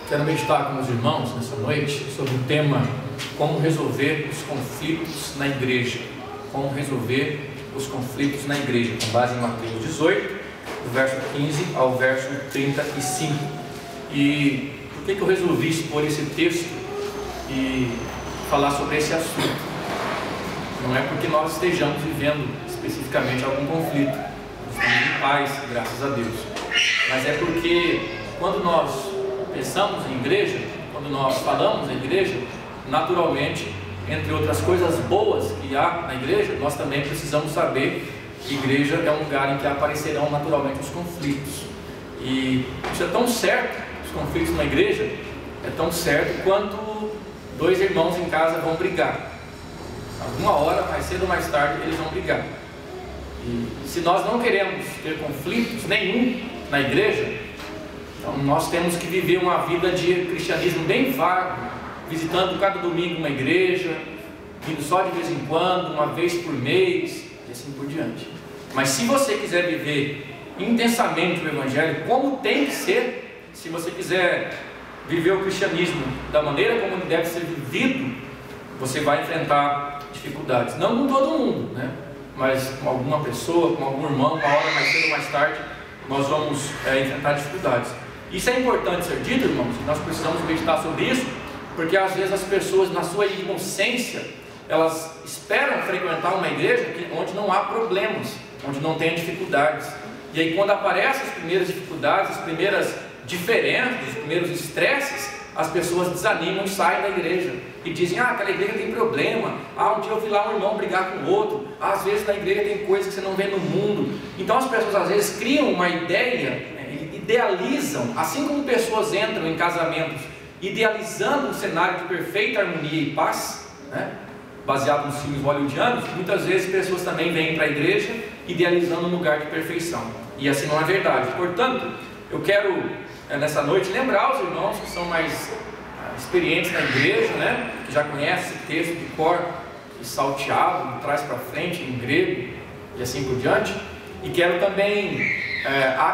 Quero meditar com os irmãos nessa noite sobre o tema como resolver os conflitos na igreja. Como resolver os conflitos na igreja, com base em Mateus 18, do verso 15 ao verso 35. E por que eu resolvi expor esse texto e falar sobre esse assunto? Não é porque nós estejamos vivendo especificamente algum conflito, nós estamos em paz, graças a Deus, mas é porque quando nós pensamos em igreja, quando nós falamos em igreja, naturalmente, entre outras coisas boas que há na igreja, nós também precisamos saber que igreja é um lugar em que aparecerão naturalmente os conflitos. E isso é tão certo, os conflitos na igreja é tão certo quanto dois irmãos em casa vão brigar. Alguma hora, mais cedo ou mais tarde, eles vão brigar. E se nós não queremos ter conflitos nenhum na igreja, então nós temos que viver uma vida de cristianismo bem vago, visitando cada domingo uma igreja, vindo só de vez em quando, uma vez por mês, e assim por diante. Mas se você quiser viver intensamente o Evangelho como tem que ser, se você quiser viver o cristianismo da maneira como ele deve ser vivido, você vai enfrentar dificuldades. Não com todo mundo, né? Mas com alguma pessoa, com algum irmão, uma hora mais cedo ou mais tarde, nós vamos enfrentar dificuldades. Isso é importante ser dito, irmãos, e nós precisamos meditar sobre isso, porque às vezes as pessoas, na sua inocência, elas esperam frequentar uma igreja onde não há problemas, onde não tem dificuldades. E aí quando aparecem as primeiras dificuldades, as primeiras diferenças, os primeiros estresses, as pessoas desanimam e saem da igreja e dizem: aquela igreja tem problema, um dia eu vi lá um irmão brigar com o outro, às vezes na igreja tem coisas que você não vê no mundo. Então as pessoas às vezes criam uma ideia, idealizam, assim como pessoas entram em casamentos idealizando um cenário de perfeita harmonia e paz, né? Baseado nos filmes hollywoodianos, muitas vezes pessoas também vêm para a igreja idealizando um lugar de perfeição, e assim não é verdade. Portanto, eu quero nessa noite lembrar os irmãos que são mais experientes na igreja, né? Que já conhecem esse texto de cor e salteado, de trás para frente, em grego e assim por diante. E quero também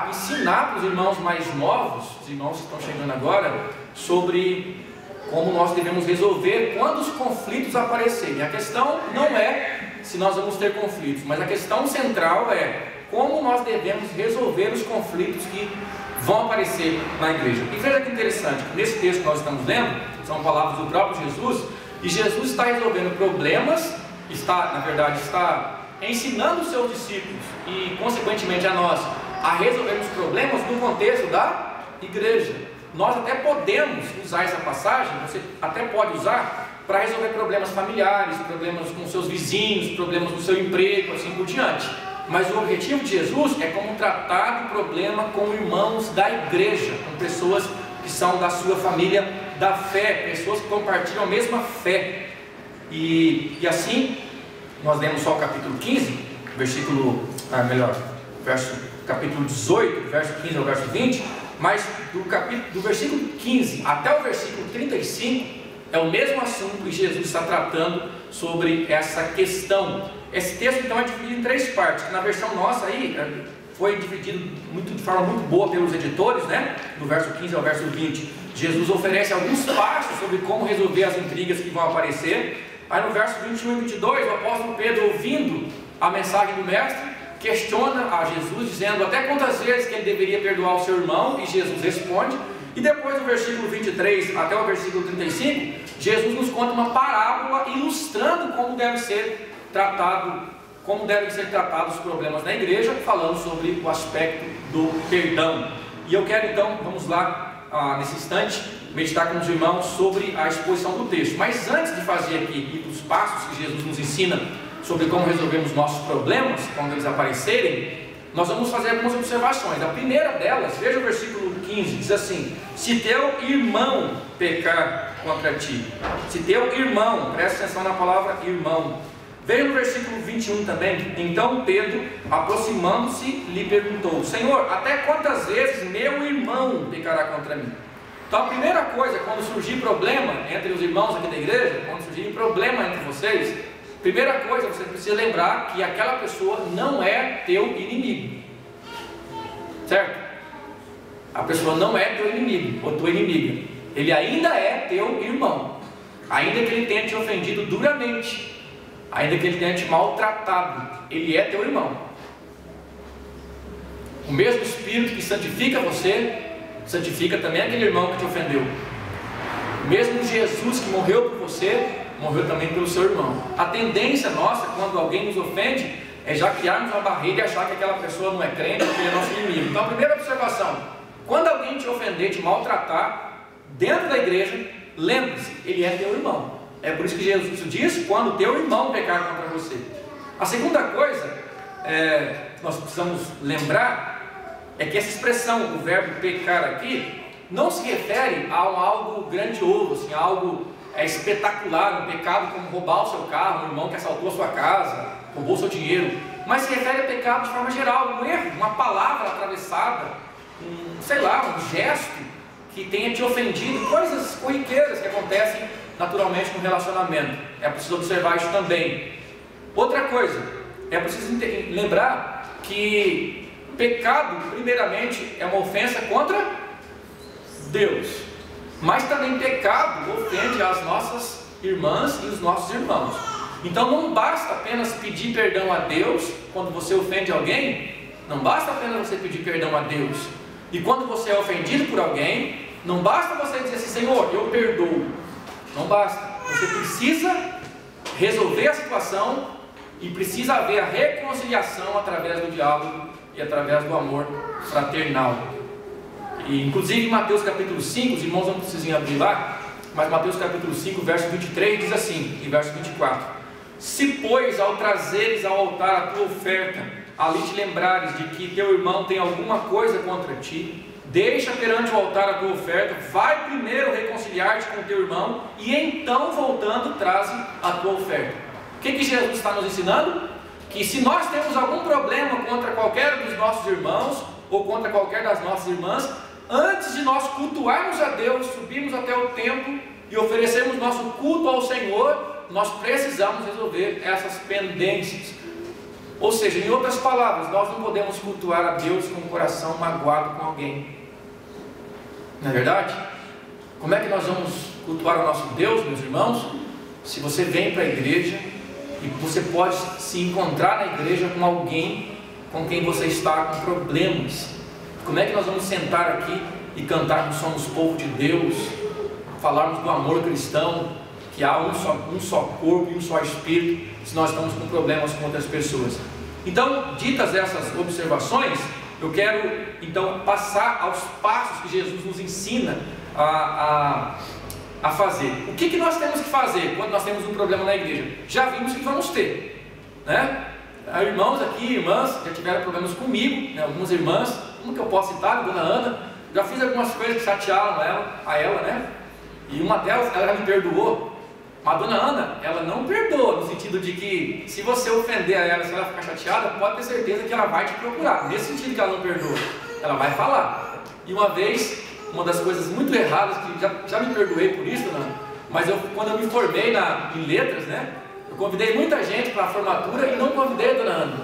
ensinar para os irmãos mais novos, os irmãos que estão chegando agora, sobre como nós devemos resolver quando os conflitos aparecerem. A questão não é se nós vamos ter conflitos, mas a questão central é como nós devemos resolver os conflitos que vão aparecer na igreja. E veja que interessante, nesse texto que nós estamos lendo, são palavras do próprio Jesus, e Jesus está resolvendo problemas, está ensinando os seus discípulos e consequentemente a nós a resolvermos problemas no contexto da igreja. Nós até podemos usar essa passagem, você até pode usar para resolver problemas familiares, problemas com seus vizinhos, problemas no seu emprego, assim por diante. Mas o objetivo de Jesus é como tratar do problema com irmãos da igreja, com pessoas que são da sua família da fé, pessoas que compartilham a mesma fé. E assim, nós lemos só o capítulo 15, capítulo 18, verso 15 ao verso 20, mas do versículo 15 até o versículo 35 é o mesmo assunto e Jesus está tratando sobre essa questão. Esse texto então é dividido em três partes, que na versão nossa aí foi dividido de forma muito boa pelos editores, né? Do verso 15 ao verso 20, Jesus oferece alguns passos sobre como resolver as intrigas que vão aparecer. Aí no verso 21 e 22, o apóstolo Pedro, ouvindo a mensagem do mestre, questiona a Jesus, dizendo até quantas vezes que ele deveria perdoar o seu irmão, e Jesus responde. E depois do versículo 23 até o versículo 35, Jesus nos conta uma parábola ilustrando como devem ser tratados os problemas na igreja, falando sobre o aspecto do perdão. E eu quero então, vamos lá nesse instante, meditar com os irmãos sobre a exposição do texto. Mas antes de fazer aqui os passos que Jesus nos ensina sobre como resolvemos nossos problemas, quando eles aparecerem, nós vamos fazer algumas observações. A primeira delas, veja o versículo 15, diz assim: se teu irmão pecar contra ti, se teu irmão, presta atenção na palavra irmão. Veja no versículo 21 também: então Pedro, aproximando-se, lhe perguntou: Senhor, até quantas vezes meu irmão pecará contra mim? Então a primeira coisa, quando surgir problema entre os irmãos aqui da igreja, quando surgir problema entre vocês, primeira coisa, você precisa lembrar que aquela pessoa não é teu inimigo, certo? A pessoa não é teu inimigo ou tua inimiga. ele ainda é teu irmão, ainda que ele tenha te ofendido duramente, ainda que ele tenha te maltratado, ele é teu irmão. O mesmo Espírito que santifica você, santifica também aquele irmão que te ofendeu. O mesmo Jesus que morreu por você, morreu também pelo seu irmão. A tendência nossa, quando alguém nos ofende, é já criarmos uma barreira e achar que aquela pessoa não é crente, que ele é nosso inimigo. Então, a primeira observação: quando alguém te ofender, te maltratar, dentro da igreja, lembre-se, ele é teu irmão. É por isso que Jesus diz: quando teu irmão pecar contra você. A segunda coisa que nós precisamos lembrar é que essa expressão, o verbo pecar aqui, não se refere a algo grandioso, assim, a algo espetacular, um pecado como roubar o seu carro, um irmão que assaltou a sua casa, roubou o seu dinheiro, mas se refere a pecado de forma geral, um erro, uma palavra atravessada, um gesto que tenha te ofendido, coisas corriqueiras que acontecem naturalmente no relacionamento. É preciso observar isso também. Outra coisa, é preciso lembrar que pecado, primeiramente, é uma ofensa contra Deus, mas também pecado ofende as nossas irmãs e os nossos irmãos. Então não basta apenas pedir perdão a Deus quando você ofende alguém, não basta apenas você pedir perdão a Deus. E quando você é ofendido por alguém, não basta você dizer assim: Senhor, eu perdoo. Não basta, você precisa resolver a situação e precisa haver a reconciliação através do diálogo e através do amor fraternal. E, inclusive em Mateus capítulo 5, os irmãos não precisam abrir lá, mas Mateus capítulo 5, verso 23 diz assim, e verso 24: se pois ao trazeres ao altar a tua oferta, ali te lembrares de que teu irmão tem alguma coisa contra ti, deixa perante o altar a tua oferta, vai primeiro reconciliar-te com teu irmão, e então voltando traze a tua oferta. O que Jesus está nos ensinando? Que se nós temos algum problema contra qualquer dos nossos irmãos, ou contra qualquer das nossas irmãs, antes de nós cultuarmos a Deus, subirmos até o templo e oferecermos nosso culto ao Senhor, nós precisamos resolver essas pendências. Ou seja, em outras palavras, nós não podemos cultuar a Deus com o coração magoado com alguém. Não é verdade? Como é que nós vamos cultuar o nosso Deus, meus irmãos? Se você vem para a igreja e você pode se encontrar na igreja com alguém com quem você está com problemas, como é que nós vamos sentar aqui e cantarmos somos povo de Deus, falarmos do amor cristão, que há um só corpo e um só espírito, se nós estamos com problemas com outras pessoas? Então, ditas essas observações, eu quero então passar aos passos que Jesus nos ensina a fazer. O que nós temos que fazer quando nós temos um problema na igreja? Já vimos que vamos ter, né? Há irmãos aqui, irmãs, já tiveram problemas comigo, né? Algumas irmãs, uma que eu posso citar, a dona Ana, já fiz algumas coisas que chatearam ela, né? E uma delas, ela já me perdoou. Mas a dona Ana, ela não perdoa, no sentido de que se você ofender a ela, se ela ficar chateada, pode ter certeza que ela vai te procurar. Nesse sentido que ela não perdoa, ela vai falar. E uma vez, uma das coisas muito erradas, que já me perdoei por isso, dona Ana, mas quando eu me formei em letras, né? Eu convidei muita gente para a formatura e não convidei a dona Ana.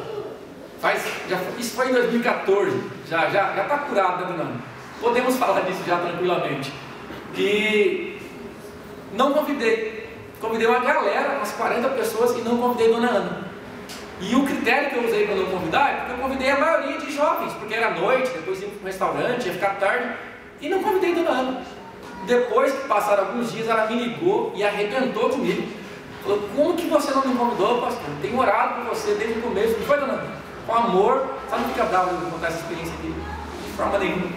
Isso foi em 2014, já está curado, né, dona Ana? Podemos falar disso já tranquilamente. Que não convidei uma galera, umas 40 pessoas, e não convidei a dona Ana. E o critério que eu usei para não convidar é porque eu convidei a maioria de jovens, porque era noite, depois ia para um restaurante, ia ficar tarde, e não convidei a dona Ana. Depois que passaram alguns dias, ela me ligou e arrebentou comigo. Falou: como que você não me convidou, pastor? Tenho orado por você desde o começo. Não foi, dona Ana? Com amor. Sabe o que fica bravo de contar essa experiência aqui? De forma nenhuma.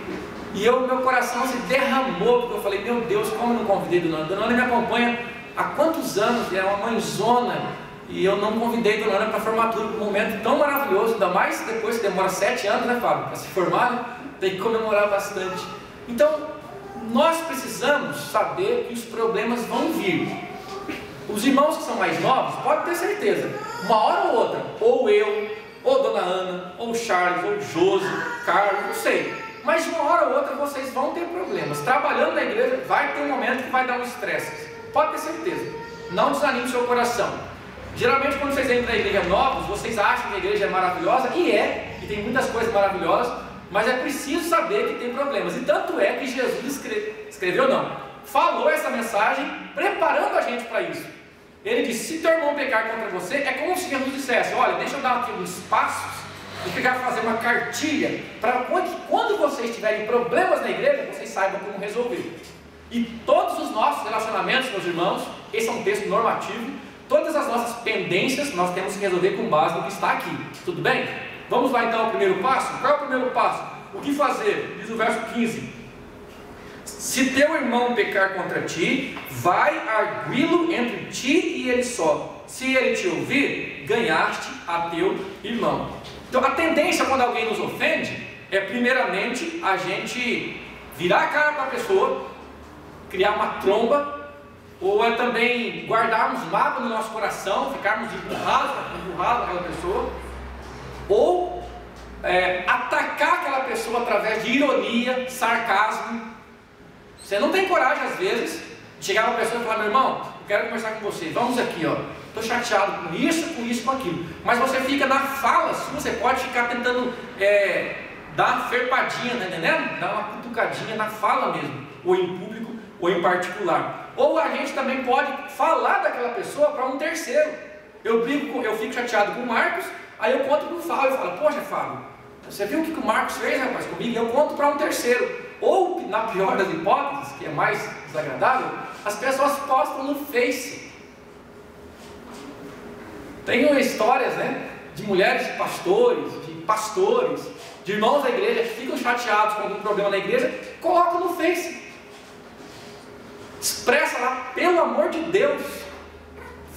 E meu coração se derramou, porque eu falei: meu Deus, como eu não convidei a dona Ana? Dona Ana me acompanha há quantos anos? É uma mãezona. E eu não convidei a dona Ana para a formatura, um momento tão maravilhoso, ainda mais depois que demora 7 anos, né, Fábio? Para se formar, né? Tem que comemorar bastante. Então, nós precisamos saber que os problemas vão vir. Os irmãos que são mais novos, pode ter certeza, uma hora ou outra, ou eu, ou dona Ana, ou Charles, ou Josi, Carlos, não sei, mas uma hora ou outra vocês vão ter problemas. Trabalhando na igreja, vai ter um momento que vai dar um estresse, pode ter certeza. Não desanime o seu coração. Geralmente quando vocês entram na igreja novos, vocês acham que a igreja é maravilhosa, e tem muitas coisas maravilhosas, mas é preciso saber que tem problemas. E tanto é que Jesus falou essa mensagem preparando a gente para isso. Ele disse: se teu irmão pecar contra você, é como se Jesus dissesse: olha, deixa eu dar aqui uns passos e pegar fazer uma cartilha para quando vocês tiverem problemas na igreja, vocês saibam como resolver. E todos os nossos relacionamentos, meus irmãos, esse é um texto normativo, todas as nossas pendências nós temos que resolver com base no que está aqui. Tudo bem? Vamos lá então ao primeiro passo? Qual é o primeiro passo? O que fazer? Diz o verso 15: se teu irmão pecar contra ti, vai arguí-lo entre ti e ele só. Se ele te ouvir, ganhaste a teu irmão. Então a tendência quando alguém nos ofende é primeiramente a gente virar a cara para a pessoa, criar uma tromba, ou é também guardarmos mágoa no nosso coração, ficarmos empurrados naquela pessoa, ou atacar aquela pessoa através de ironia, sarcasmo. Você não tem coragem às vezes de chegar para a pessoa e falar: meu irmão, eu quero conversar com você, vamos aqui, ó, estou chateado com isso, com aquilo. Mas você fica na fala sua, você pode ficar tentando dar uma ferpadinha, né, entendendo? Dar uma cutucadinha na fala mesmo, ou em público, ou em particular. Ou a gente também pode falar daquela pessoa para um terceiro. Eu fico chateado com o Marcos, aí eu conto para o Fábio, eu falo: poxa, Fábio, você viu o que o Marcos fez, rapaz, comigo? E eu conto para um terceiro. Ou, na pior das hipóteses, que é mais desagradável, as pessoas postam no Face. Tenho histórias, né, de mulheres de pastores, de irmãos da igreja que ficam chateados com algum problema na igreja, colocam no Face. Expressa lá: pelo amor de Deus.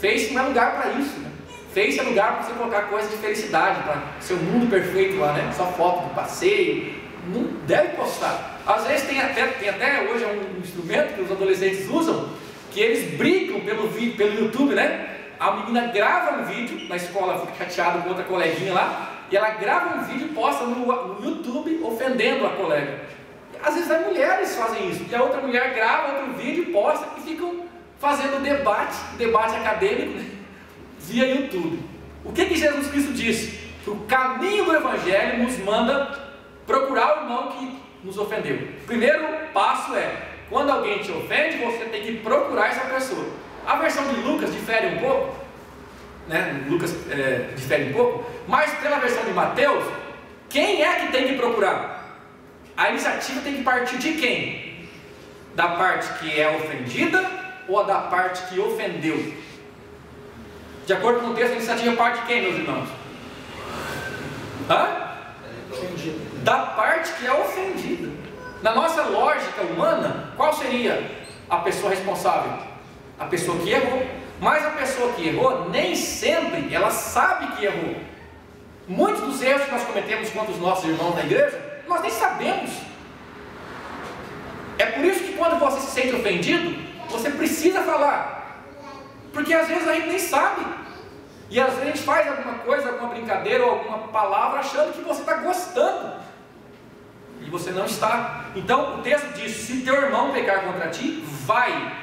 Face não é lugar para isso, né? Face é lugar para você colocar coisas de felicidade, para seu mundo perfeito lá, né? Só foto de passeio. Não deve postar. Às vezes tem até hoje um instrumento que os adolescentes usam, que eles brincam pelo YouTube, né? A menina grava um vídeo na escola, fica chateada com outra coleguinha lá, e ela grava um vídeo e posta no YouTube ofendendo a colega. Às vezes as mulheres fazem isso, e a outra mulher grava outro vídeo, posta e ficam fazendo debate acadêmico, né, via YouTube. O que Jesus Cristo disse? Que o caminho do Evangelho nos manda procurar o irmão que nos ofendeu. O primeiro passo é: quando alguém te ofende, você tem que procurar essa pessoa. A versão de Lucas difere um pouco, né? Lucas difere um pouco, mas pela versão de Mateus, quem é que tem que procurar? A iniciativa tem que partir de quem? Da parte que é ofendida ou da parte que ofendeu? De acordo com o texto, a iniciativa parte de quem, meus irmãos? Da parte que é ofendida. Na nossa lógica humana, qual seria a pessoa responsável? A pessoa que errou. Mas a pessoa que errou, nem sempre ela sabe que errou. Muitos dos erros que nós cometemos contra os nossos irmãos na igreja, nós nem sabemos. É por isso que quando você se sente ofendido, você precisa falar. Porque às vezes a gente nem sabe. E às vezes a gente faz alguma coisa, alguma brincadeira ou alguma palavra achando que você está gostando. E você não está. Então o texto diz: se teu irmão pecar contra ti, vai.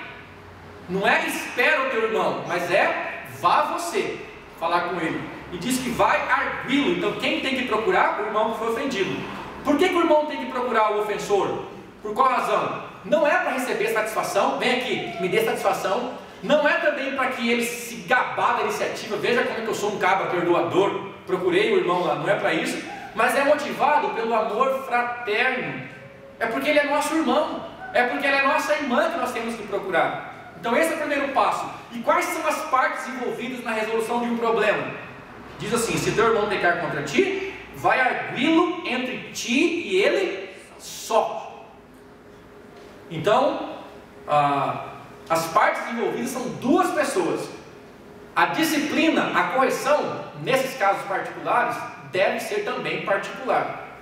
Não é espera o teu irmão, mas é vá você falar com ele. E diz que vai arguí-lo. Então quem tem que procurar? O irmão que foi ofendido. Por que o irmão tem que procurar o ofensor? Por qual razão? Não é para receber satisfação. Vem aqui, me dê satisfação. Não é também para que ele se gabar da iniciativa. Veja como é que eu sou um cabra perdoador, procurei o irmão lá. Não é para isso. Mas é motivado pelo amor fraterno. É porque ele é nosso irmão. É porque ela é nossa irmã que nós temos que procurar. Então esse é o primeiro passo. E quais são as partes envolvidas na resolução de um problema? Diz assim: se teu irmão pecar contra ti, vai arguí-lo entre ti e ele só. Então as partes envolvidas são duas pessoas. A disciplina, a correção, nesses casos particulares, deve ser também particular.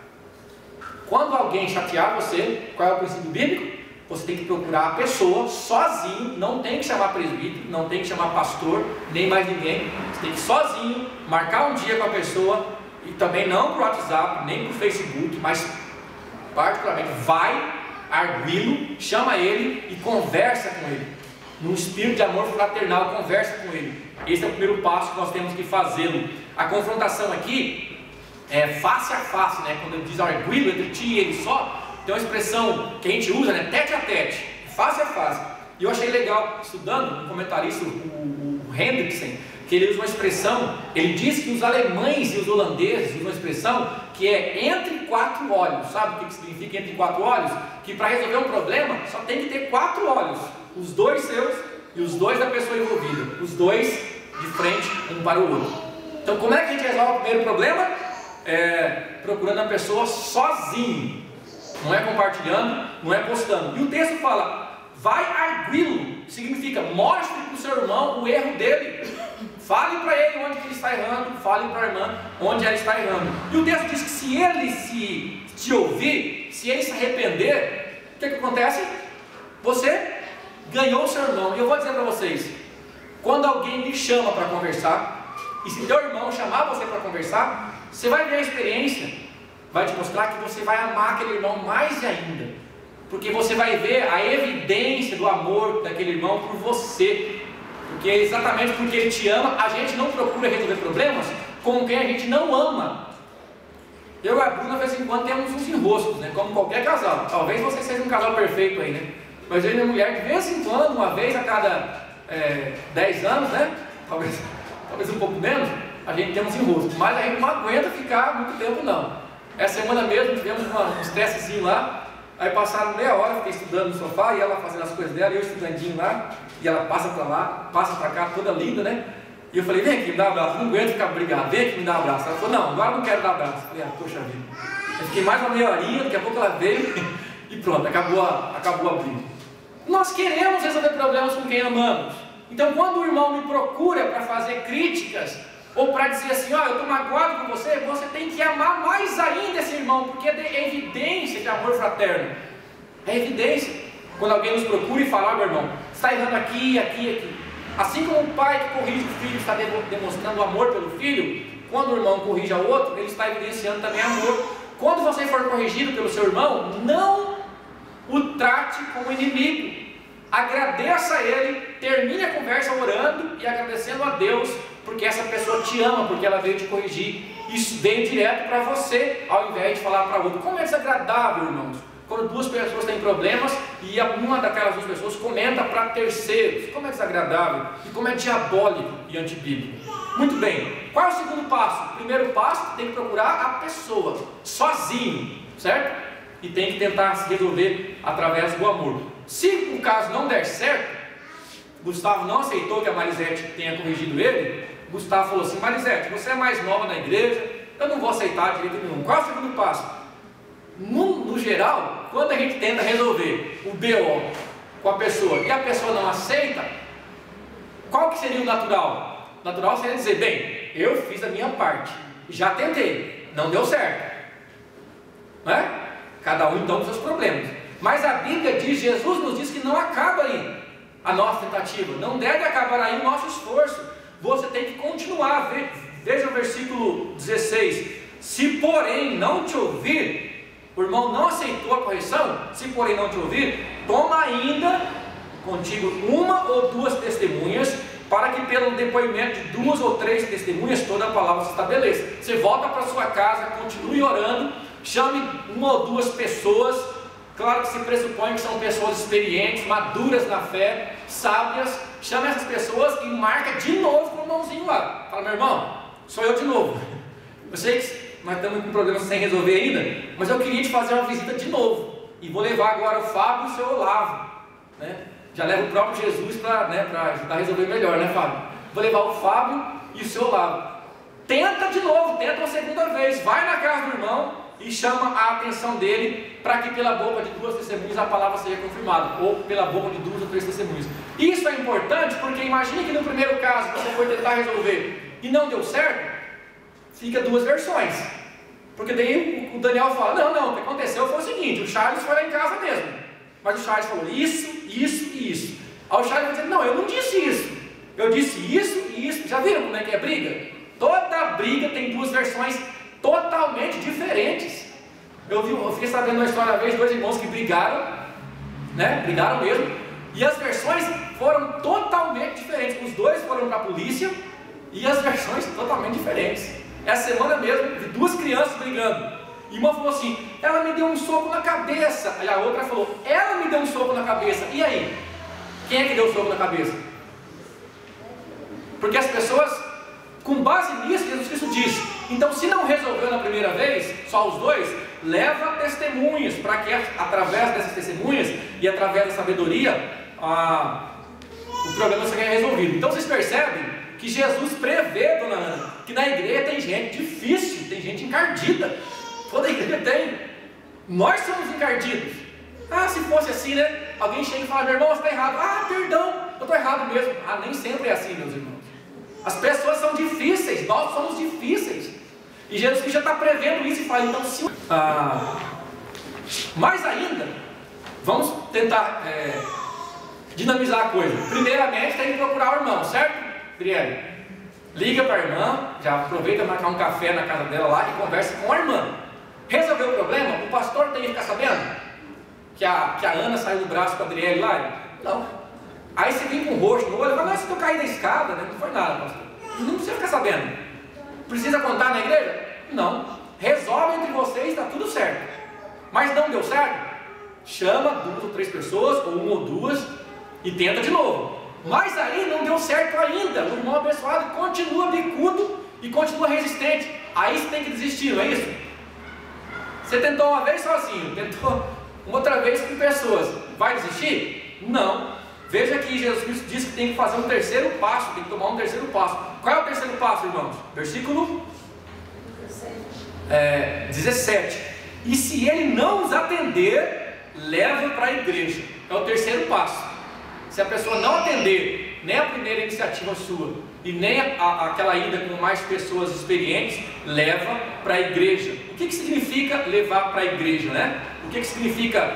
Quando alguém chatear você, qual é o princípio bíblico? Você tem que procurar a pessoa sozinho, não tem que chamar presbítero, não tem que chamar pastor, nem mais ninguém. Você tem que sozinho marcar um dia com a pessoa, e também não para o WhatsApp, nem para o Facebook, mas particularmente vai, arguí-lo, chama ele e conversa com ele. Num espírito de amor fraternal, conversa com ele. Esse é o primeiro passo que nós temos que fazê-lo. A confrontação aqui é face a face, né? Quando ele diz arguí-lo entre ti e ele só. Tem uma expressão que a gente usa, né? Tete a tete, face a face. E eu achei legal, estudando, um comentarista, o Hendrickson, que ele usa uma expressão, ele diz que os alemães e os holandeses usam uma expressão que é entre quatro olhos. Sabe o que significa entre quatro olhos? Que para resolver um problema só tem que ter quatro olhos, os dois seus e os dois da pessoa envolvida, os dois de frente um para o outro. Então como é que a gente resolve o primeiro problema? Procurando a pessoa sozinho, não é compartilhando, não é postando. E o texto fala, vai arguí-lo, significa mostre para o seu irmão o erro dele, fale para ele onde ele está errando, fale para a irmã onde ela está errando. E o texto diz que se ele te ouvir, se ele se arrepender, o que acontece? Você ganhou o seu irmão. E eu vou dizer para vocês, quando alguém me chama para conversar, e se teu irmão chamar você para conversar, você vai ver a experiência, vai te mostrar que você vai amar aquele irmão mais ainda, porque você vai ver a evidência do amor daquele irmão por você, porque exatamente porque ele te ama. A gente não procura resolver problemas com quem a gente não ama. Eu e a Bruna, de vez em quando, temos uns enroscos, né? Como qualquer casal. Talvez você seja um casal perfeito aí, né? Mas eu e minha mulher, de vez em quando, uma vez a cada 10 anos, né? Talvez um pouco menos, a gente tem uns enroscos. Mas a gente não aguenta ficar muito tempo, não. Essa semana mesmo tivemos um estressezinho lá. Aí passaram meia hora, fiquei estudando no sofá e ela fazendo as coisas dela, e eu estudandinho lá, e ela passa para lá, passa para cá, toda linda, né? E eu falei, vem aqui, me dá um abraço, não aguento ficar brigado, vem aqui me dá um abraço. Ela falou, não, agora não quero dar um abraço. Eu falei, poxa vida. Eu fiquei mais uma meia horinha, daqui a pouco ela veio e pronto, acabou a briga. Nós queremos resolver problemas com quem amamos. Então quando o irmão me procura para fazer críticas, ou para dizer assim, eu estou magoado com você, você tem que amar mais ainda esse irmão, porque é evidência de amor fraterno. É evidência. Quando alguém nos procura e fala, meu irmão, você está errando aqui, aqui, aqui. Assim como o pai que corrige o filho está demonstrando amor pelo filho, quando o irmão corrige ao outro, ele está evidenciando também amor. Quando você for corrigido pelo seu irmão, não o trate como inimigo. Agradeça a ele, termine a conversa orando e agradecendo a Deus, porque essa pessoa te ama, porque ela veio te corrigir. Isso veio direto para você, ao invés de falar para outro. Como é desagradável, irmãos, quando duas pessoas têm problemas e uma daquelas duas pessoas comenta para terceiros. Como é desagradável e como é diabólico e antibíblico. Muito bem, qual é o segundo passo? O primeiro passo, tem que procurar a pessoa, sozinho, certo? E tem que tentar se resolver através do amor. Se o caso não der certo, Gustavo não aceitou que a Marisete tenha corrigido ele. Gustavo falou assim, Marisete, você é mais nova na igreja, eu não vou aceitar de jeito nenhum. Qual é o segundo passo? No geral, quando a gente tenta resolver o BO com a pessoa e a pessoa não aceita, qual que seria o natural? O natural seria dizer, bem, eu fiz a minha parte, já tentei, não deu certo, não é? Cada um então com seus problemas. Mas a Bíblia diz, Jesus nos diz que não acaba aí a nossa tentativa, não deve acabar aí o nosso esforço. Você tem que continuar. Veja o versículo 16: se porém não te ouvir, o irmão não aceitou a correção, se porém não te ouvir, toma ainda contigo uma ou duas testemunhas, para que pelo depoimento de duas ou três testemunhas toda a palavra se estabeleça. Você volta para sua casa, continue orando, chame uma ou duas pessoas. Claro que se pressupõe que são pessoas experientes, maduras na fé, sábias. Chama essas pessoas e marca de novo com o mãozinho lá. Fala, meu irmão, sou eu de novo. Eu sei que nós estamos com problemas sem resolver ainda, mas eu queria te fazer uma visita de novo. E vou levar agora o Fábio e o seu Olavo, né? Já leva o próprio Jesus para ajudar a resolver melhor, né, Fábio? Vou levar o Fábio e o seu Olavo. Tenta de novo, tenta uma segunda vez. Vai na casa do irmão e chama a atenção dele, para que pela boca de duas testemunhas a palavra seja confirmada, ou pela boca de duas ou três testemunhas. Isso é importante, porque imagine que no primeiro caso você foi tentar resolver e não deu certo, fica duas versões, porque daí o Daniel fala, não, o que aconteceu foi o seguinte, o Charles foi lá em casa mesmo, mas o Charles falou isso e isso. Aí o Charles vai dizer, não, eu não disse isso, eu disse isso e isso. Já viram como é que é briga? Toda briga tem duas versões totalmente diferentes. Eu fiquei sabendo uma história uma vez, dois irmãos que brigaram, né? Brigaram mesmo, e as versões foram totalmente diferentes. Os dois foram para a polícia e as versões totalmente diferentes. Essa semana mesmo, vi duas crianças brigando. E uma falou assim: ela me deu um soco na cabeça. Aí a outra falou: ela me deu um soco na cabeça. E aí? Quem é que deu o soco na cabeça? Porque as pessoas, com base nisso, Jesus Cristo disse: então, se não resolveu na primeira vez, só os dois, leva testemunhas, para que através dessas testemunhas e através da sabedoria, o problema seja resolvido. Então vocês percebem que Jesus prevê, dona Ana, que na igreja tem gente difícil, tem gente encardida. Toda igreja tem. Nós somos encardidos. Se fosse assim, né? Alguém chega e fala: meu irmão, você está errado. Perdão, eu estou errado mesmo. Nem sempre é assim, meus irmãos. As pessoas são difíceis, nós somos difíceis. E Jesus Cristo já está prevendo isso e fala: então, se mais ainda, vamos tentar dinamizar a coisa. Primeiramente, tem que procurar o irmão, certo, Adriele? Liga para a irmã, já aproveita para marcar um café na casa dela lá e conversa com a irmã. Resolveu o problema? O pastor tem que ficar sabendo que a Ana saiu do braço com a Adriele lá? Não. Aí você vem com o rosto no olho e fala: mas se eu caí da escada, né? Não foi nada, pastor. Não precisa ficar sabendo. Precisa contar na igreja? Não. Resolve entre vocês, está tudo certo. Mas não deu certo? Chama 2 ou 3 pessoas, ou 1 ou 2, e tenta de novo. Mas aí não deu certo ainda. O irmão abençoado continua bicudo e continua resistente. Aí você tem que desistir, não é isso? Você tentou uma vez sozinho, tentou uma outra vez com pessoas. Vai desistir? Não. Veja que Jesus Cristo diz que tem que fazer um terceiro passo, tem que tomar um terceiro passo. Qual é o terceiro passo, irmãos? Versículo 17. E se ele não os atender, leva para a igreja. É o terceiro passo. Se a pessoa não atender nem a primeira iniciativa sua e nem aquela ida com mais pessoas experientes, leva para a igreja. O que significa levar para a igreja, né? O que significa...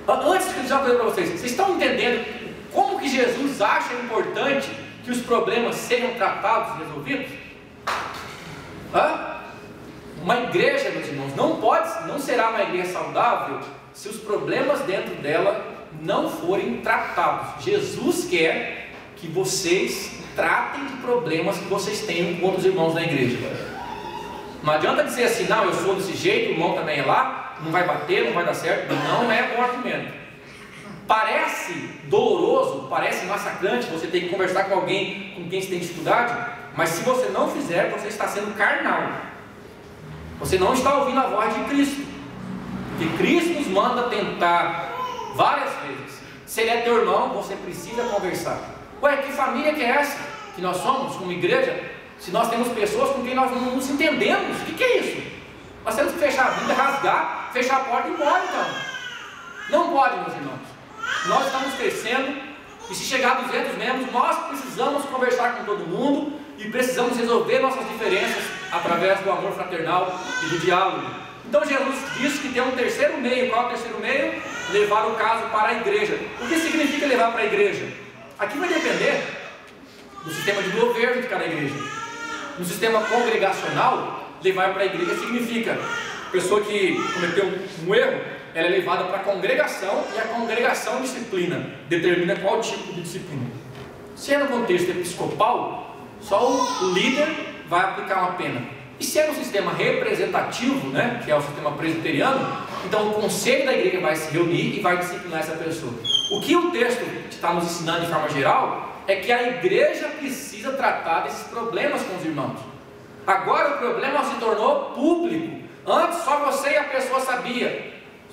Antes de eu dizer para vocês estão entendendo como que Jesus acha importante que os problemas sejam tratados e resolvidos? Uma igreja, meus irmãos, não será uma igreja saudável se os problemas dentro dela não forem tratados. Jesus quer que vocês tratem de problemas que vocês tenham com outros irmãos da igreja. Não adianta dizer assim: não, eu sou desse jeito, o irmão também é lá, não vai bater, não vai dar certo. Não é bom argumento. Parece doloroso, parece massacrante você ter que conversar com alguém com quem você tem dificuldade, mas se você não fizer, você está sendo carnal. Você não está ouvindo a voz de Cristo. Porque Cristo nos manda tentar várias vezes. Se ele é teu irmão, você precisa conversar. Que família que é essa que nós somos como igreja? Se nós temos pessoas com quem nós não nos entendemos, o que é isso? Nós temos que fechar a Bíblia, rasgar, fechar a porta e ir embora, então. Não pode, meus irmãos. Nós estamos crescendo, e se chegar a 200 membros, nós precisamos conversar com todo mundo e precisamos resolver nossas diferenças através do amor fraternal e do diálogo. Então Jesus disse que tem um terceiro meio. Qual é o terceiro meio? Levar o caso para a igreja. O que significa levar para a igreja? Aqui vai depender do sistema de governo de cada igreja. No sistema congregacional, levar para a igreja significa a pessoa que cometeu um erro, ela é levada para a congregação, e a congregação disciplina, determina qual tipo de disciplina. Se é no contexto episcopal, só o líder vai aplicar uma pena. E se é no sistema representativo, né, que é o sistema presbiteriano, então o conselho da igreja vai se reunir e vai disciplinar essa pessoa. O que o texto está nos ensinando de forma geral é que a igreja precisa tratar desses problemas com os irmãos. Agora o problema se tornou público. Antes só você e a pessoa sabia.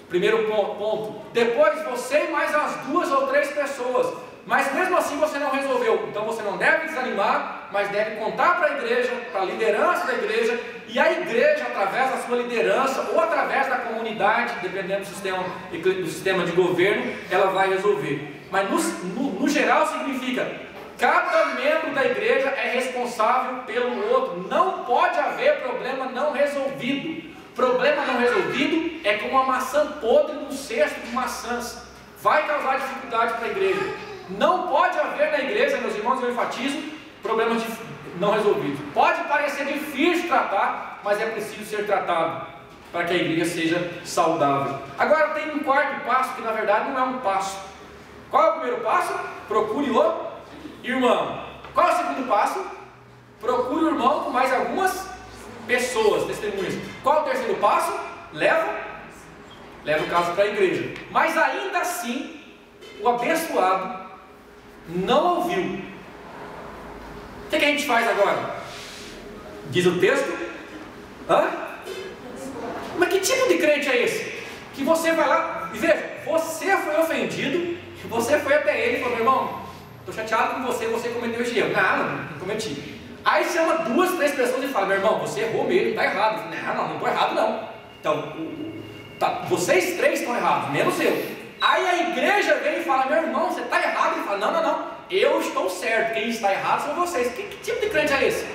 Primeiro ponto. Depois você e mais as 2 ou 3 pessoas. Mas mesmo assim você não resolveu. Então você não deve desanimar, mas deve contar para a igreja, para a liderança da igreja, e a igreja, através da sua liderança ou através da comunidade, dependendo do sistema de governo, ela vai resolver. Mas no geral significa: cada membro da igreja é responsável pelo outro. Não pode haver problema não resolvido. Problema não resolvido é como uma maçã podre num cesto de maçãs. Vai causar dificuldade para a igreja. Não pode haver na igreja, meus irmãos, eu enfatizo, problemas não resolvidos. Pode parecer difícil de tratar, mas é preciso ser tratado para que a igreja seja saudável. Agora tem um quarto passo que na verdade não é um passo. Qual é o primeiro passo? Procure o irmão. Qual é o segundo passo? Procure o irmão com mais algumas pessoas, testemunhas. Qual é o terceiro passo? Leva o caso para a igreja. Mas ainda assim, o abençoado não ouviu. O que a gente faz agora? Diz o texto. Mas que tipo de crente é esse? Que você vai lá e veja, você foi ofendido, você foi até ele e falou: meu irmão, estou chateado com você, você cometeu esse erro. Não cometi. Aí chama 2, 3 pessoas e fala: meu irmão, você errou mesmo, está errado. Não estou errado não. Então, vocês 3 estão errados, menos eu. Aí a igreja vem e fala: meu irmão, você está errado. Ele fala: não, eu estou certo, quem está errado são vocês. Que tipo de crente é esse?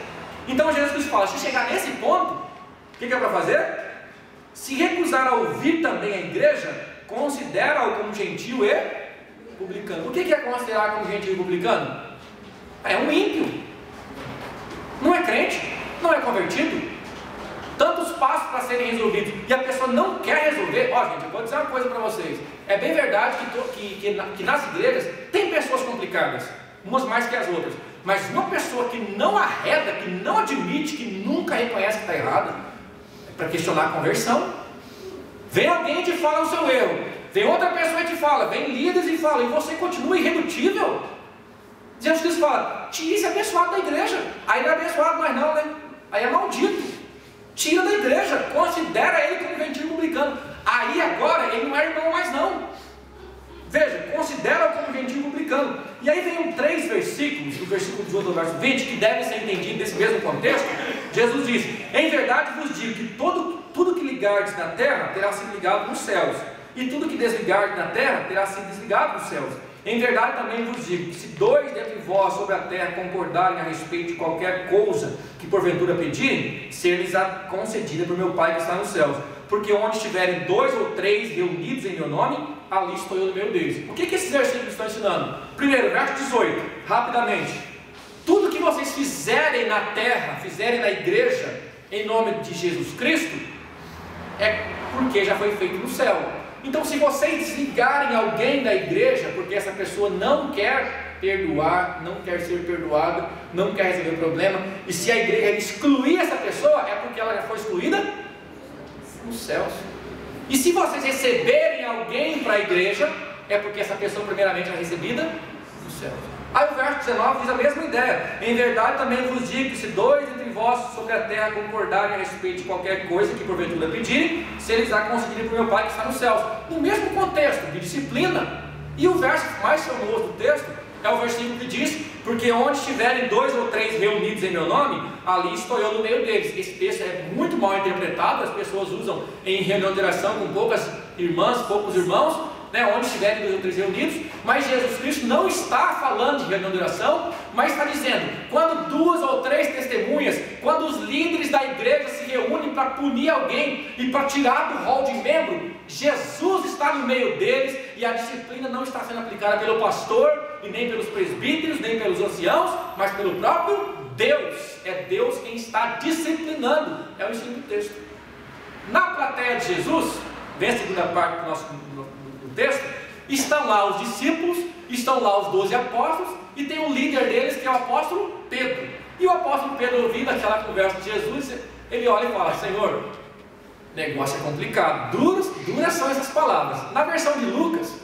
Então Jesus Cristo fala: se chegar nesse ponto, o que é para fazer? Se recusar a ouvir também a igreja, considera-o como gentil e publicano. O que é considerar como gentil e publicano? É um ímpio, não é crente, não é convertido. Tantos passos para serem resolvidos e a pessoa não quer resolver. Gente, eu vou dizer uma coisa para vocês. É bem verdade que nas igrejas tem pessoas complicadas, umas mais que as outras. Mas uma pessoa que não arreda, que não admite, que nunca reconhece que está errada, para questionar a conversão. Vem alguém e te fala o seu erro, vem outra pessoa e te fala, vem líderes e fala, e você continua irredutível. Jesus Cristo fala: tire esse abençoado da igreja. Aí não é abençoado mais não, né? Aí é maldito. Tira da igreja, considera ele como gentil publicano. Aí agora ele não é irmão mais não. Veja, considera-o como gentil publicano. E aí vem 3 versículos, do versículo 18 ao verso 20, que devem ser entendidos nesse mesmo contexto. Jesus diz: em verdade vos digo que tudo que ligardes na terra terá sido ligado nos céus, e tudo que desligardes na terra terá sido desligado nos céus. Em verdade também vos digo que se 2 dentre vós sobre a terra concordarem a respeito de qualquer coisa que porventura pedirem, ser-lhes-á concedida por meu Pai que está nos céus. Porque onde estiverem 2 ou 3 reunidos em meu nome, ali estou eu no meio deles. O que esses versículos estão ensinando? Primeiro, verso 18, rapidamente: tudo que vocês fizerem na terra, fizerem na igreja, em nome de Jesus Cristo, é porque já foi feito no céu. Então, se vocês desligarem alguém da igreja, porque essa pessoa não quer perdoar, não quer ser perdoada, não quer resolver o problema, e se a igreja excluir essa pessoa, é porque ela já foi excluída nos céus. E se vocês receberem alguém para a igreja, é porque essa pessoa primeiramente é recebida nos céus. Aí o verso 19 diz a mesma ideia: em verdade também vos digo que se 2 entre vós sobre a terra concordarem a respeito de qualquer coisa que porventura pedirem, se eles a concederem por meu Pai que está nos céus. No mesmo contexto de disciplina. E o verso mais famoso do texto é o versículo que diz: porque onde estiverem 2 ou 3 reunidos em meu nome, ali estou eu no meio deles. Esse texto é muito mal interpretado, as pessoas usam em reunião de oração com poucas irmãs, poucos irmãos, onde estiverem 2 ou 3 reunidos. Mas Jesus Cristo não está falando de reunião de oração, mas está dizendo: quando 2 ou 3 testemunhas, quando os líderes da igreja se reúnem para punir alguém e para tirar do rol de membro, Jesus está no meio deles, e a disciplina não está sendo aplicada pelo pastor, e nem pelos presbíteros, nem pelos anciãos, mas pelo próprio Deus. É Deus quem está disciplinando. É o ensino do texto. Na plateia de Jesus, vem a segunda parte do nosso texto, estão lá os discípulos, estão lá os 12 apóstolos, e tem um líder deles que é o apóstolo Pedro. E o apóstolo Pedro, ouvindo aquela conversa de Jesus, ele olha e fala: Senhor, o negócio é complicado, duras são essas palavras. Na versão de Lucas,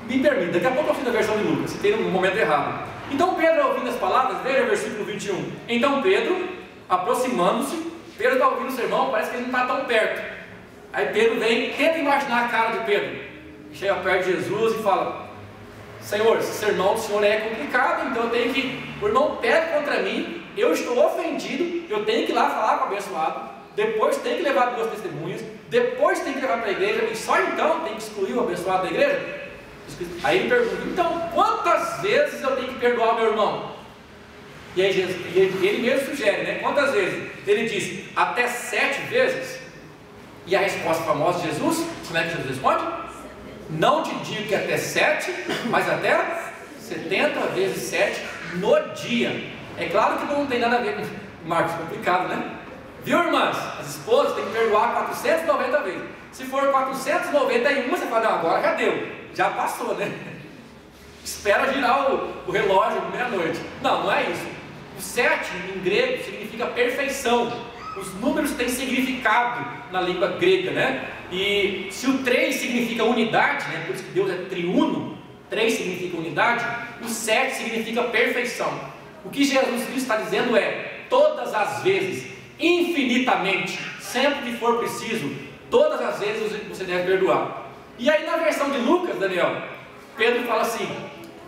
me permite, daqui a pouco eu fiz a versão de Lucas, se tem um momento errado. Então Pedro, ouvindo as palavras, veja o versículo 21. Então Pedro, aproximando-se, Pedro está ouvindo o sermão, parece que ele não está tão perto. Aí Pedro vem, tenta imaginar a cara de Pedro, chega perto de Jesus e fala: Senhor, esse sermão do Senhor é complicado, então eu tenho que, o irmão pega contra mim, eu estou ofendido, eu tenho que ir lá falar com o abençoado, depois tem que levar 2 testemunhas, depois tem que levar para a igreja, e só então tem que excluir o abençoado da igreja. Aí ele pergunta: então quantas vezes eu tenho que perdoar o meu irmão? E aí ele mesmo sugere, quantas vezes? Ele diz: até 7 vezes. E a resposta famosa de Jesus, como é que Jesus responde? Não te digo que até 7, mas até 70 vezes 7 no dia. É claro que não tem nada a ver com Marcos, complicado, né? Viu, irmãs? As esposas têm que perdoar 490 vezes. Se for 491, você fala: não, agora já deu, já passou, né? Espera girar o relógio meia-noite. Não é isso. O 7 em grego significa perfeição. Os números têm significado na língua grega, né? E se o 3 significa unidade, né? Por isso que Deus é triuno, 3 significa unidade, o 7 significa perfeição. O que Jesus Cristo está dizendo é: todas as vezes, infinitamente, sempre que for preciso, todas as vezes você deve perdoar. E aí na versão de Lucas, Daniel, Pedro fala assim,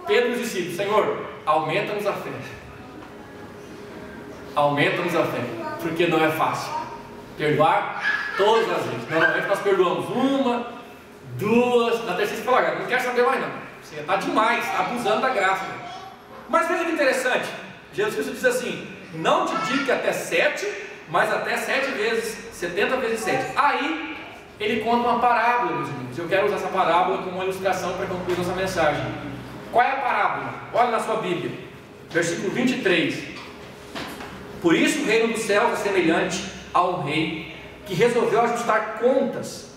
Pedro e os discípulos: Senhor, aumenta-nos a fé. Aumenta-nos a fé, porque não é fácil perdoar todas as vezes. Normalmente nós perdoamos uma, duas, na terceira você fala: não quero saber mais não, você está demais, está abusando da graça. Mas veja que interessante, Jesus Cristo diz assim: não te digo que até 7, mas até 7 vezes, 70 vezes 7. Aí ele conta uma parábola, meus amigos. Eu quero usar essa parábola como uma ilustração para concluir nossa mensagem. Qual é a parábola? Olha na sua Bíblia, versículo 23. Por isso o reino dos céus é semelhante a um rei que resolveu ajustar contas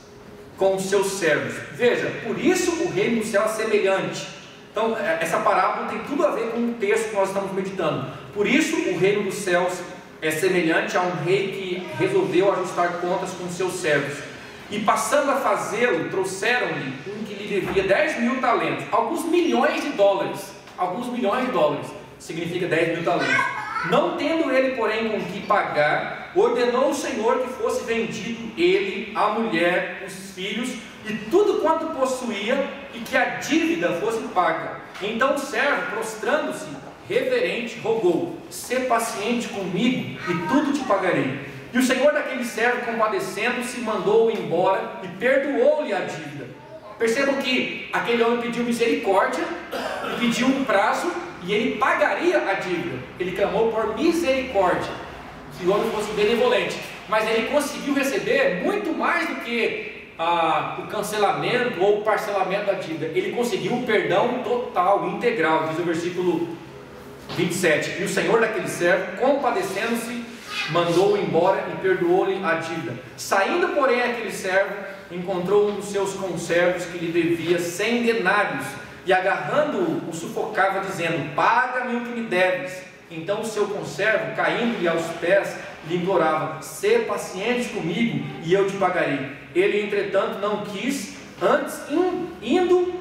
com os seus servos. Veja, por isso o reino do céu é semelhante. Então essa parábola tem tudo a ver com o texto que nós estamos meditando. Por isso o reino dos céus é semelhante a um rei que resolveu ajustar contas com os seus servos. E passando a fazê-lo, trouxeram-lhe um que lhe devia 10.000 talentos, alguns milhões de dólares. Alguns milhões de dólares significa 10.000 talentos. Não tendo ele, porém, com que pagar, ordenou o Senhor que fosse vendido ele, a mulher, os filhos e tudo quanto possuía, e que a dívida fosse paga. Então o servo, prostrando-se, reverente, rogou: sê paciente comigo e tudo te pagarei. E o Senhor daquele servo, compadecendo-se, mandou-o embora e perdoou-lhe a dívida. Percebam que aquele homem pediu misericórdia e pediu um prazo, e ele pagaria a dívida. Ele clamou por misericórdia, que o homem fosse benevolente, mas ele conseguiu receber muito mais do que o cancelamento ou o parcelamento da dívida. Ele conseguiu um perdão total, integral, diz o versículo 27. E o Senhor daquele servo, compadecendo-se, mandou-o embora e perdoou-lhe a dívida. Saindo, porém, aquele servo encontrou um dos seus conservos que lhe devia 100 denários, e agarrando-o, o sufocava, dizendo: paga-me o que me deves. Então o seu conservo, caindo-lhe aos pés, lhe implorava: sê paciente comigo e eu te pagarei. Ele, entretanto, não quis, antes indo,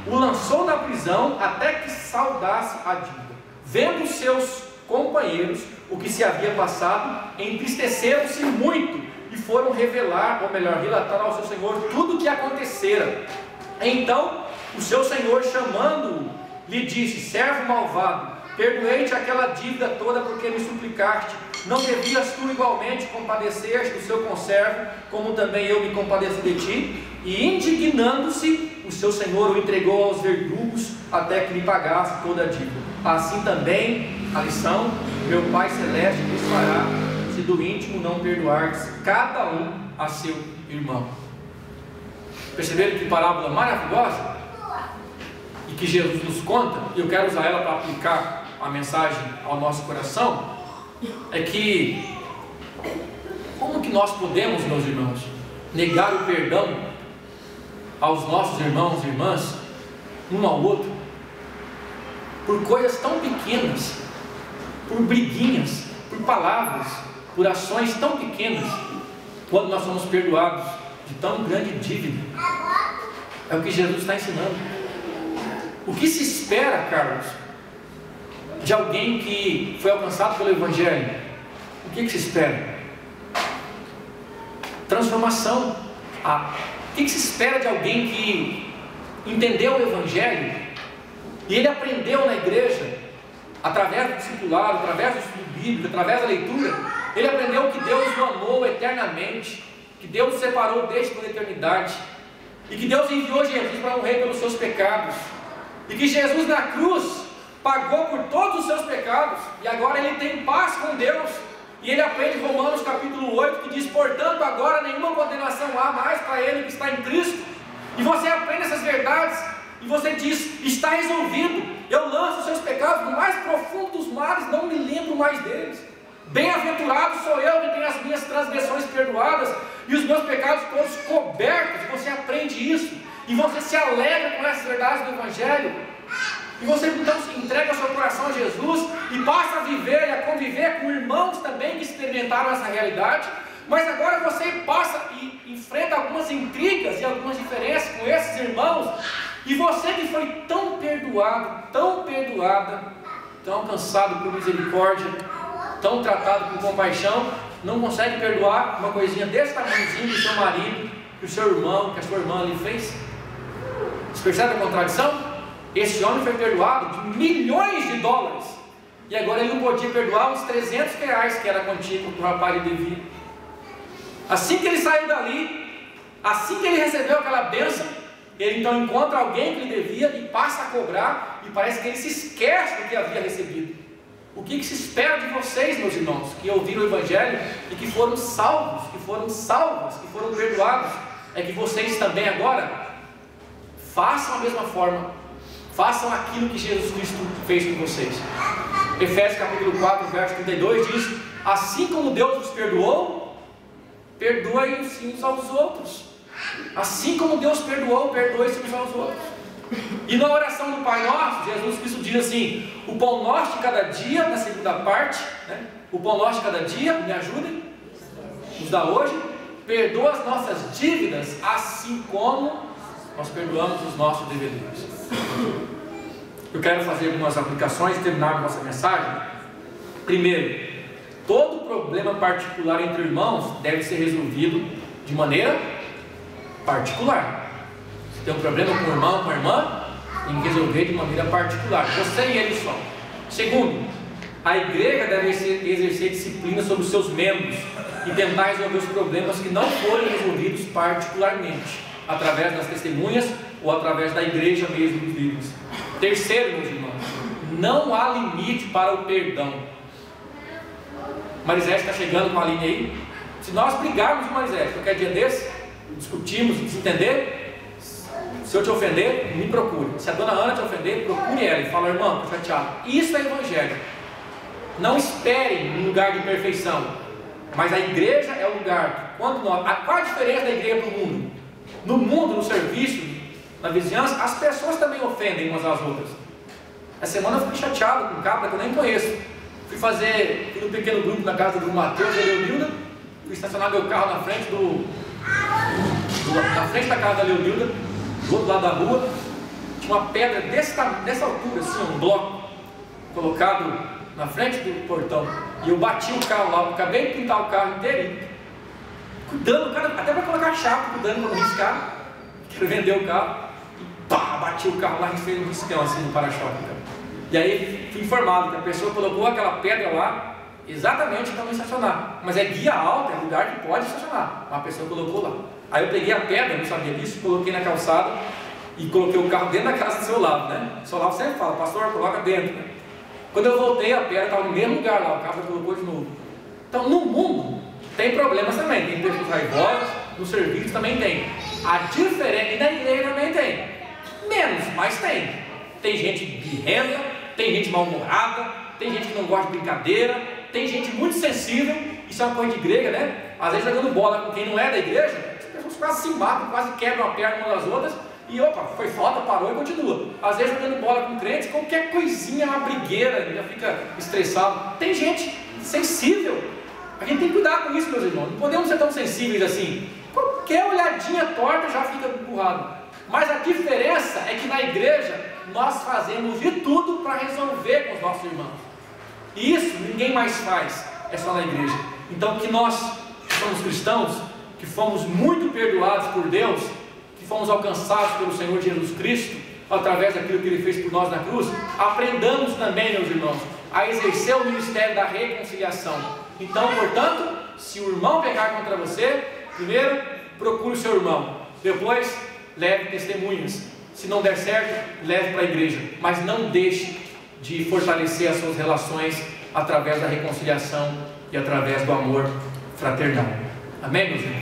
o lançou na prisão até que saudasse a dívida. Vendo os seus companheiros o que se havia passado, entristeceram-se muito e foram revelar, ou melhor, relatar ao seu senhor tudo o que acontecera. Então o seu senhor, chamando-o, lhe disse: servo malvado, perdoei-te aquela dívida toda porque me suplicaste. Não devias tu igualmente compadecer-te do seu conservo, como também eu me compadeci de ti? E indignando-se, o seu senhor o entregou aos verdugos até que lhe pagasse toda a dívida. Assim também, a lição, meu Pai Celeste vos fará, se do íntimo não perdoardes cada um a seu irmão. Perceberam que parábola maravilhosa? E que Jesus nos conta, e eu quero usar ela para aplicar a mensagem ao nosso coração. É que, como que nós podemos, meus irmãos, negar o perdão aos nossos irmãos e irmãs, um ao outro, por coisas tão pequenas, por briguinhas, por palavras, por ações tão pequenas, quando nós somos perdoados de tão grande dívida? É o que Jesus está ensinando. O que se espera, Carlos, de alguém que foi alcançado pelo Evangelho? O que se espera? Transformação. O que se espera de alguém que entendeu o Evangelho e ele aprendeu na igreja, através do discipulado, através do estudo bíblico, através da leitura, ele aprendeu que Deus o amou eternamente, que Deus o separou desde toda a eternidade, e que Deus enviou Jesus para morrer pelos seus pecados, e que Jesus na cruz pagou por todos os seus pecados, e agora ele tem paz com Deus. E ele aprende Romanos capítulo 8, que diz: portanto agora nenhuma condenação há mais para ele que está em Cristo. E você aprende essas verdades, e você diz: está resolvido, eu lanço os seus pecados no mais profundo dos mares, não me lembro mais deles. Bem-aventurado sou eu que tenho as minhas transgressões perdoadas e os meus pecados todos cobertos. Você aprende isso, e você se alegra com essas verdades do Evangelho. e você então se entrega o seu coração a Jesus e passa a viver e a conviver com irmãos também que experimentaram essa realidade, mas agora você passa e enfrenta algumas intrigas e algumas diferenças com esses irmãos, e você que foi tão perdoado, tão perdoada, tão alcançado por misericórdia, tão tratado com compaixão, não consegue perdoar uma coisinha desse tamanhozinho do seu marido, que o seu irmão, que a sua irmã ali fez. Você percebe a contradição? Esse homem foi perdoado de milhões de dólares, e agora ele não podia perdoar uns 300 reais que era a quantia que o rapaz lhe devia. Assim que ele saiu dali, assim que ele recebeu aquela bênção, ele então encontra alguém que lhe devia e passa a cobrar, e parece que ele se esquece do que havia recebido. O que se espera de vocês, meus irmãos, que ouviram o Evangelho e que foram salvos, que foram salvas, que foram perdoados, é que vocês também agora façam a mesma forma, façam aquilo que Jesus Cristo fez com vocês. Efésios capítulo 4, verso 32 diz: assim como Deus os perdoou, perdoem-se uns aos outros. Assim como Deus perdoou, perdoe-se uns aos outros. E na oração do Pai Nosso, Jesus Cristo diz assim: o pão nosso de cada dia, na segunda parte, né? O pão nosso de cada dia, me ajudem, nos dá hoje, perdoa as nossas dívidas, assim como nós perdoamos os nossos devedores. Eu quero fazer algumas aplicações e terminar a nossa mensagem. Primeiro, todo problema particular entre irmãos deve ser resolvido de maneira particular. Se tem um problema com o irmão, com a irmã, tem que resolver de maneira particular, você e ele só. Segundo, a igreja deve exercer disciplina sobre os seus membros e tentar resolver os problemas que não forem resolvidos particularmente, através das testemunhas ou através da igreja mesmo dos líderes. Terceiro, meus irmãos, não há limite para o perdão. Marisete está chegando com a linha aí. Se nós brigarmos, Marisete, qualquer dia desse, discutimos, desentender, se eu te ofender, me procure. Se a dona Ana te ofender, procure ela e fala: irmão, estou chateado. Isso é evangelho. Não espere um lugar de perfeição, mas a igreja é o lugar. Qual a diferença da igreja para o mundo? No mundo, no serviço, na vizinhança, as pessoas também ofendem umas às outras. Essa semana eu fiquei chateado com um cabra que eu nem conheço. Fui num pequeno grupo na casa do Mateus e da Leonilda. Fui estacionar meu carro na frente na frente da casa da Leonilda, do outro lado da rua. Tinha uma pedra dessa altura, assim, um bloco colocado na frente do portão. E eu bati o carro lá, eu acabei de pintar o carro inteirinho, cuidando, cara, até para colocar chapa, cuidando para não riscar. Quero vender o carro. E pá, bati o carro lá e fez um riscão assim no para-choque. E aí fui informado que a pessoa colocou aquela pedra lá exatamente para não estacionar. Mas é guia alta, é lugar que pode estacionar. Uma pessoa colocou lá. Aí eu peguei a pedra, não sabia disso, coloquei na calçada e coloquei o carro dentro da casa do seu lado, né? O seu lado sempre fala: pastor, coloca dentro, né? Quando eu voltei, a pedra estava no mesmo lugar lá, o carro colocou de novo. Então, no mundo tem problemas também, tem pessoas raivosas, no serviço também tem. A diferença, e na igreja também tem. Menos, mas tem. Tem gente birrenta, tem gente mal-humorada, tem gente que não gosta de brincadeira, tem gente muito sensível. Isso é uma coisa de igreja, né? Às vezes jogando bola com quem não é da igreja, as pessoas quase se matam, quase quebram a perna umas das outras, e opa, foi falta, parou e continua. Às vezes jogando bola com crentes, qualquer coisinha é uma brigueira, já fica estressado. Tem gente sensível. A gente tem que cuidar com isso, meus irmãos. Não podemos ser tão sensíveis assim. Qualquer olhadinha torta já fica empurrado. Mas a diferença é que na igreja nós fazemos de tudo para resolver com os nossos irmãos. E isso ninguém mais faz, é só na igreja. Então, que nós que somos cristãos, que fomos muito perdoados por Deus, que fomos alcançados pelo Senhor Jesus Cristo, através daquilo que Ele fez por nós na cruz, aprendamos também, meus irmãos, a exercer o ministério da reconciliação. Então, portanto, se o irmão pecar contra você, primeiro procure o seu irmão, depois leve testemunhas. Se não der certo, leve para a igreja, mas não deixe de fortalecer as suas relações através da reconciliação e através do amor fraternal. Amém, meus irmãos?